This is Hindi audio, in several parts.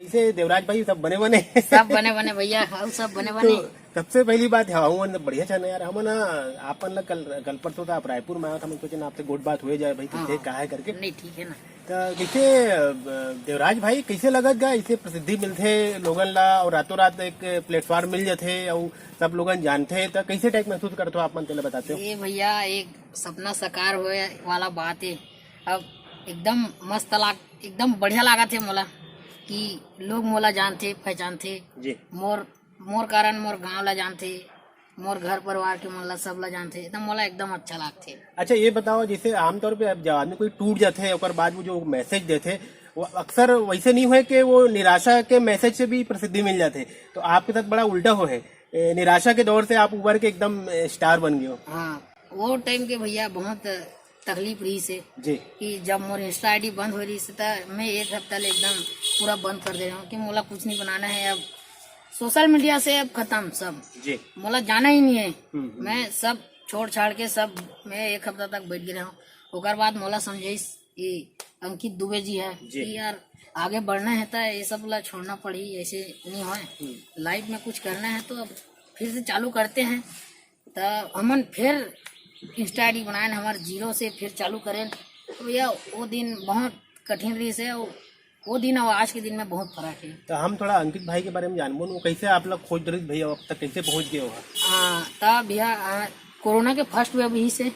इसे देवराज भाई सब बने बने सब बने बने भैया, हाँ सब बने बने। तो सबसे पहली बात है हमन बढ़िया छा ना यार, हम ना आपन ला कल परसों तो आप रायपुर में आया था, हम सोचे ना आपसे गोट बात हो जाए भाई किसे हाँ। कहा है करके। नहीं ठीक है ना। तो कैसे देवराज भाई कैसे लगत गा, इसे प्रसिद्धि मिलथे लोगन ला और रातों रात एक प्लेटफॉर्म मिल जाथे और सब लोगन जानथे, तो कैसे टाइप महसूस करते हो आप मन तेला बताते हो? ये भैया एक सपना साकार होए वाला बात है। अब एकदम मस्त एकदम बढ़िया लगा थे मोला कि लोग मोला जानते पहचानते। जी मोर कारण मोर गांव ला जानते, मोर घर परिवार के मन ला सब ला जानते, एकदम मोला एकदम अच्छा लागते। अच्छा ये बताओ, जैसे आमतौर पे अब जब आदमी कोई टूट जाते है और बाद वो जो मैसेज देते वो अक्सर वैसे नहीं हुए कि वो निराशा के मैसेज से भी प्रसिद्धि मिल जाते, तो आपके साथ बड़ा उल्टा हो है, निराशा के दौर से आप उभर के एकदम स्टार बन गए हो। हाँ वो टाइम के भैया बहुत तकलीफ रही से जी कि जब मोर इंस्टा आईडी बंद हो रही से तो मैं एक हफ्ता ले एकदम पूरा बंद कर दे रहा हूँ कि मोला कुछ नहीं बनाना है, अब सोशल मीडिया से अब खत्म सब, जी मोला जाना ही नहीं है। मैं सब छोड़ छाड़ के सब मैं एक हफ्ता तक बैठ गया हूँ। ओकर बाद मोला समझाइस कि अंकित दुबे जी है कि यार आगे बढ़ना है तो ये सब ला छोड़ना पड़ी, ऐसे नहीं हो लाइफ में कुछ करना है तो अब फिर से चालू करते हैं। तो हमन फिर इंस्टा आईडी बनाए हमारे जीरो से फिर चालू करें, तो भैया वो दिन बहुत कठिन रही से, वो दिन और आज के दिन में बहुत फर्क है। तो हम थोड़ा अंकित भाई के बारे में जानबो, वो कैसे आप लोग खोज रहे भैया, अब तक कैसे पहुंच गए हो? तब भैया कोरोना के फर्स्ट वेव ही से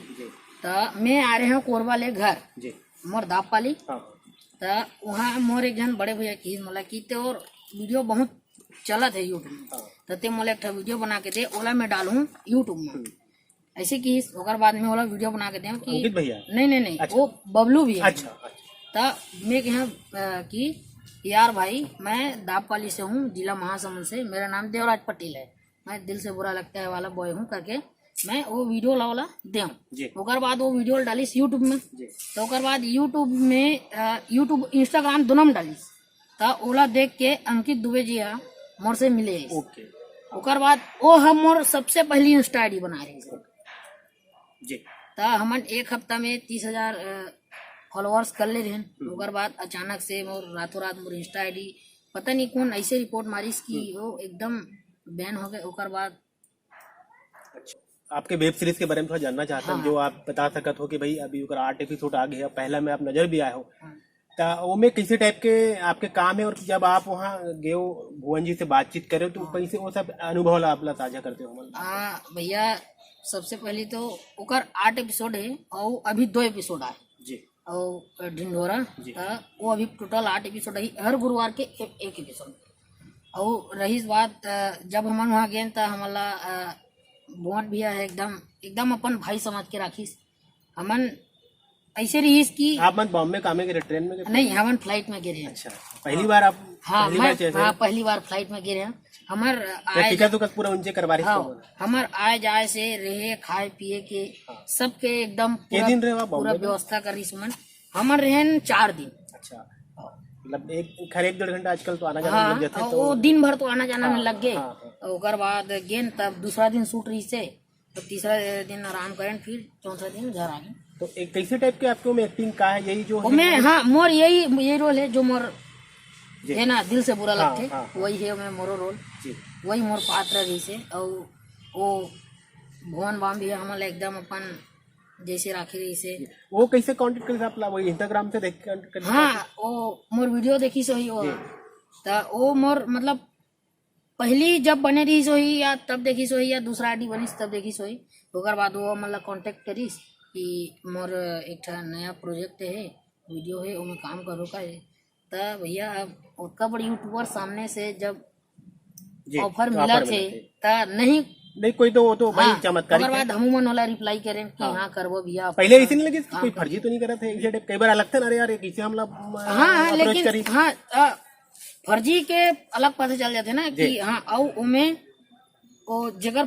तो मैं आ रहे हूँ कोरबा ले घर जी मोर दाप पाली। हाँ तो वहाँ मोर एक जन बड़े भैया की मोला की ते और वीडियो बहुत चलत है यूट्यूब में, तो ते मोला एक वीडियो बना के दे, ओला मैं डालूं यूट्यूब में ऐसे की ओकर बाद में ओला वीडियो बना के दे कि अंकित भैया नहीं अच्छा। वो बबलू भी है। अच्छा तो मैं कहा कि यार भाई मैं दापपाली से हूँ, जिला महासमुंद से, मेरा नाम देवराज पटेल है, मैं दिल से बुरा लगता है वाला बॉय हूँ करके मैं वो वीडियो वाला दे। ओकर बाद वो वीडियो डालिस यूट्यूब में, तो ओकर बाद यूट्यूब में यूट्यूब इंस्टाग्राम दोनों में डालिस, तो ओला देख के अंकित दुबे जी है मोर से मिले। ओकर बाद वो हम मोर सबसे पहली इंस्टा आईडी बना रहे जी। तो हमन एक हफ्ता में 30,000 फॉलोअर्स कर ले रहे। ओकर बाद अचानक से मोर रातों रात मोर इंस्टा आईडी पता नहीं कौन ऐसे रिपोर्ट मारिस कि वो एकदम बैन हो गए। ओकर बाद आपके वेब सीरीज के बारे में थोड़ा जानना चाहता हूँ, जो आप बता सकत हो कि भाई अभी 8 एपिसोड आ गए, पहला में आप नजर भी आए हो, तो वो में किसी टाइप के आपके काम है, और जब आप वहाँ गए हो भुवन जी से बातचीत करे तो कैसे वो सब अनुभव आप साझा करते हो? भैया सबसे पहले तो ओकर 8 एपिसोड है और अभी 2 एपिसोड आए जी, और ढिंढोरा वो अभी टोटल 8 एपिसोड है, हर गुरुवार के एक एपिसोड। और रही बात जब हम वहाँ गए तो हमारा भुवन भैया है एकदम अपन भाई समझ के राखिस। हमन ऐसे रही कि आप मन बॉम्बे कामे के ट्रेन में नहीं, हमन फ्लाइट में गिरे। अच्छा, पहली बार आप? हाँ पहली बार फ्लाइट में गिरे हैं। हमार टिकट तो पूरा उनसे करवा रही। हाँ, हमार आए जाए से रहे खाए पिए के सबके एकदम पूरा व्यवस्था कर रही सुमन। हमार रहे 4 दिन। अच्छा, मतलब एक 1.5 घंटा आजकल तो आना जाना लग जाता है, तो वो दिन भर तो आना जाना में लग गए। ओकर बाद गेन तब दूसरा दिन शूट रही से, तो तीसरा दिन आराम करें, फिर चौथा दिन घर आ गए। तो एक कैसे टाइप के आपको में एक्टिंग का है, यही जो है मैं हाँ मोर यही रोल है जो मोर है ना दिल से बुरा लगते वही है मैं मोरो रोल, वही मोर पात्र रही से। और वो भुवन बाम भी हमारे एकदम अपन जैसे राखी रही से। वो कैसे कांटेक्ट कर आप वही इंस्टाग्राम से देख कर? हाँ वो मोर वीडियो देखी सो ही वो, तो वो मोर मतलब पहली जब बने रही सो ही या तब देखी सो ही या दूसरा आईडी बनीस तब देखी सो ही। ओकर बाद वो मतलब कांटेक्ट करीस कि मोर एक नया प्रोजेक्ट है, वीडियो है, वो मैं काम करो का है। तो भैया अब उतना बड़ी यूट्यूबर सामने से जब ऑफर मिला थे तो नहीं कोई तो वो तो भाई चमत्कारी। ओकर बाद हम मन वाला रिप्लाई करें कि हाँ करबो भैया। पहले ऐसे नहीं लगे कोई फर्जी तो नहीं करा थे? ऐसे कई बार लगता है ना, अरे यार कैसे हम लोग हाँ लेकिन हाँ फर्जी के अलग पता चल जाते ना कि हाँ और उमें वो जगह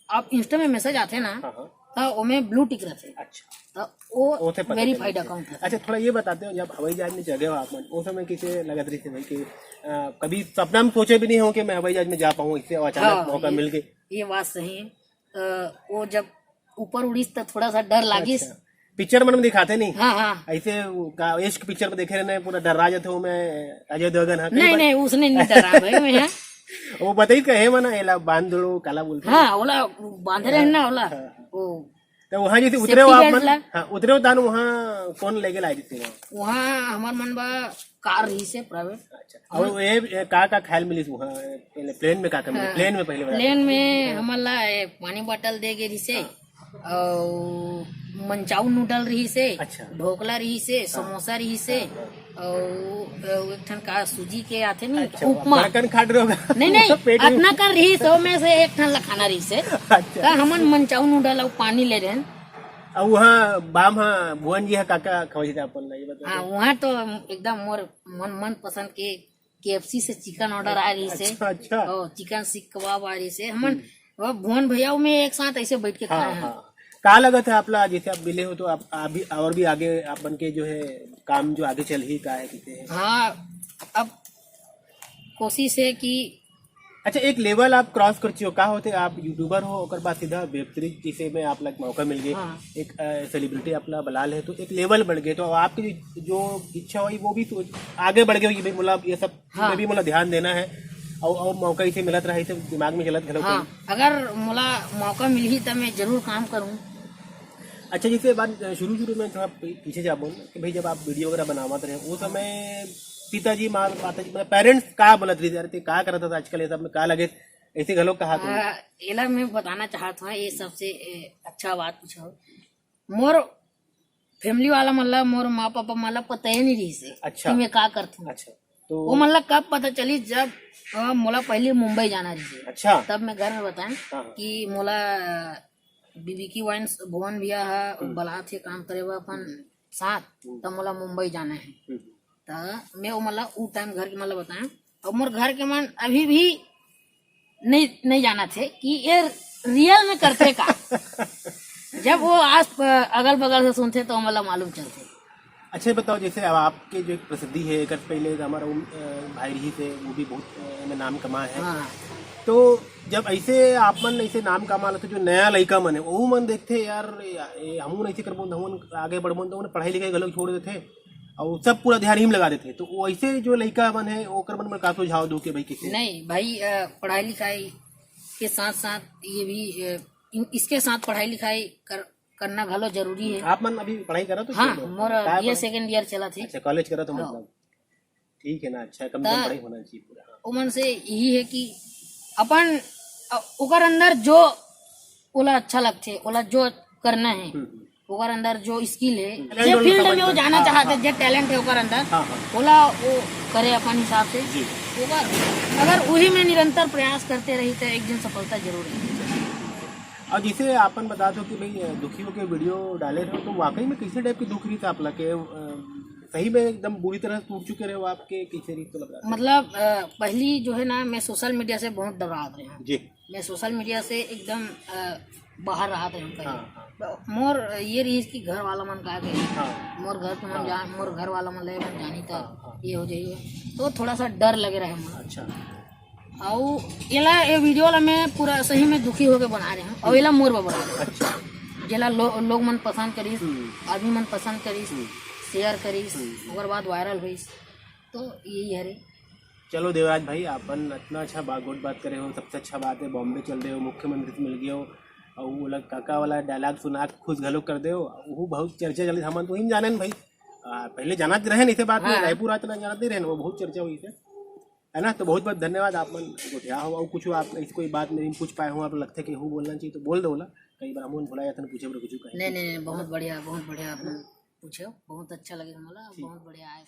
आप इंस्टा में मैसेज आते ना तो उमें ब्लू टिक रहते। अच्छा, तो वो वेरीफाइड अकाउंट है। अच्छा, थोड़ा ये बताते हो, जब हवाई जहाज में चले हो आप उस समय कैसे लगत रही थी भाई कि कभी सपना में सोचे भी नहीं हो कि मैं हवाई जहाज में जा पाऊँ, इससे अचानक मौका मिल गया? ये बात सही है। वो जब ऊपर उड़ीस तो थोड़ा सा डर लागिस। पिक्चर में दिखाते नहीं हाँ हाँ ऐसे इश्क पिक्चर में देखे रहने पूरा डरा जाते हूँ मैं अजय देवगन है नहीं नहीं उसने नहीं डरा भाई मैं हाँ वो बताई कहे मना एला बांध दो काला बोलते हाँ ओला बांधे रहे ना ओला वो तो वहाँ जैसे उतरे हो Safety आप guards ला? हाँ उतरे हो तान वहाँ कौन लेके लाए देते हैं वहाँ हमार मन बा कार रही से प्राइवेट अच्छा और ये का ख्याल मिली वहाँ पहले प्लेन में का मिली प्लेन में पहले बता। प्लेन में हमारा पानी बोतल दे गई रही से और मंचाऊ नूडल रही से अच्छा। ढोकला रही से समोसा रही से और एक ठन का सूजी के आते नहीं अच्छा उपमा बड़कन खाट रहे होगा नहीं नहीं पेट में। अपना कर रही सो में से एक ठन ला खाना रही से अच्छा का हमन मंचाऊ नूडल और पानी ले रहे हैं और वहाँ बाम हाँ भुवन जी है काका खवाई थे अपन ये बता हाँ वहाँ तो एकदम मोर मन पसंद के KFC से चिकन ऑर्डर आ रही से अच्छा अच्छा और चिकन सीख कबाब आ रही से हमन वो भुवन भैया में एक साथ ऐसे बैठ के हाँ खाए हैं हाँ कहा लगा था आपला जैसे आप मिले हो तो आप अभी और भी आगे आप बन के जो है काम जो आगे चल ही का है कहते हैं हाँ अब कोशिश है कि अच्छा एक लेवल आप क्रॉस कर चुके हो कहा होते आप यूट्यूबर हो और बाद सीधा वेब सीरीज जिसे में आप लोग मौका मिल गए हाँ। एक सेलिब्रिटी आपला बलाल है तो एक लेवल बढ़ गए तो आपकी जो इच्छा हुई वो भी तो आगे बढ़ गई भाई मतलब ये सब हाँ। में भी मतलब ध्यान देना है और मौका इसे मिलत रहा इसे दिमाग में चलत गलत हाँ अगर मोला मौका मिली तो मैं जरूर काम करूँ अच्छा जैसे बात शुरू में थोड़ा पीछे जा बोल कि भाई जब आप वीडियो वगैरह बनावत रहे वो समय पिताजी माता जी पेरेंट्स का बोलत रही थे का करता था आजकल ये सब में का लगे ऐसे घलो कहा तुम एला मैं बताना चाहता हूँ ये सबसे अच्छा बात पूछो मोर फैमिली वाला मतलब मोर माँ पापा मतलब पता ही नहीं रही से अच्छा। कि मैं का करता हूँ अच्छा तो वो मतलब कब पता चली जब मोला पहले मुंबई जाना रही अच्छा तब मैं घर में बताएं हाँ। कि मोला बीबी की वाइन्स भुवन भैया है बला थे काम करे हुआ अपन साथ तब मोला मुंबई जाना है तो मैं वो मतलब वो टाइम घर के मतलब बताएं और मोर घर के मन अभी भी नहीं जाना थे कि ये रियल में करते का जब वो आस अगल बगल से सुनते तो मतलब मालूम चलते अच्छा बताओ जैसे अब आपके जो एक प्रसिद्धि है एक पहले हमारा भाई रही थे वो भी बहुत नाम कमा है हाँ तो जब ऐसे आप मन ऐसे नाम कमा लेते जो नया लड़का मन है वो मन देखते यार हम ऐसे करबो हम आगे बढ़बो तो उन्हें पढ़ाई लिखाई गलत छोड़ देते और सब पूरा ध्यान ही में लगा देते तो वो ऐसे जो लड़का मन है वो कर मन में का सुझाव दो कि भाई किसी नहीं भाई पढ़ाई लिखाई के साथ साथ ये भी इसके साथ पढ़ाई लिखाई करना घलो जरूरी है आप मन अभी पढ़ाई करा तो हाँ मोर ये सेकंड ईयर चला थी अच्छा कॉलेज करा तो मतलब ठीक है ना अच्छा कम से कम पढ़ाई होना चाहिए पूरा उमन से यही है कि अपन ओकर अंदर जो ओला अच्छा लगते ओला जो करना है ओकर अंदर जो स्किल है जे फील्ड में वो जाना चाहते जे टैलेंट है ओकर अंदर ओला वो करे अपन हिसाब से ओकर अगर वही में निरंतर प्रयास करते रही तो एक दिन सफलता जरूर है और जिसे आपन बता दो कि भाई दुखी होकर वीडियो डाले रहे हो तो वाकई में किसी टाइप की दुख रही था आप लगे सही में एकदम बुरी तरह टूट चुके रहे हो आपके किसी रीत तो लग रहा मतलब पहली जो है ना मैं सोशल मीडिया से बहुत डरा रही हूँ जी मैं सोशल मीडिया से एकदम बाहर रहा था पहले हाँ। मोर ये रही कि घर वाला मन का गए हाँ। मोर घर तो मन जान मोर घर वाला मन लगे मन जानी था ये हो जाइए तो थोड़ा सा डर लगे रहे मन अच्छा और ये वीडियो ला मैं पूरा सही में दुखी होके बना रहे हूँ और ये मोर बना रहे अच्छा जेला लोग मन पसंद करीस आदमी मन पसंद करीस शेयर करीस ओकर बाद वायरल हुईस तो यही है रे चलो देवराज भाई अपन इतना अच्छा गुड बात करे हो सबसे अच्छा बात है बॉम्बे चल रहे हो मुख्यमंत्री से मिल गए हो और वो लग काका वाला डायलॉग सुना खुश घलो कर दे हो वो बहुत चर्चा चली हम तो ही जाने भाई पहले जाना रहे नहीं थे बात में रायपुर आते ना जानते रहे वो बहुत चर्चा हुई थे है ना तो बहुत बहुत धन्यवाद आप मन उठा हो और कुछ आप ऐसी कोई बात मेरी पूछ पाए हो आप लगता है कि हूँ बोलना चाहिए तो बोल दो बोला कई बार हम भुला जाते पूछे कुछ नहीं बहुत बढ़िया आपने पूछे बहुत अच्छा लगे हमारा बहुत बढ़िया आए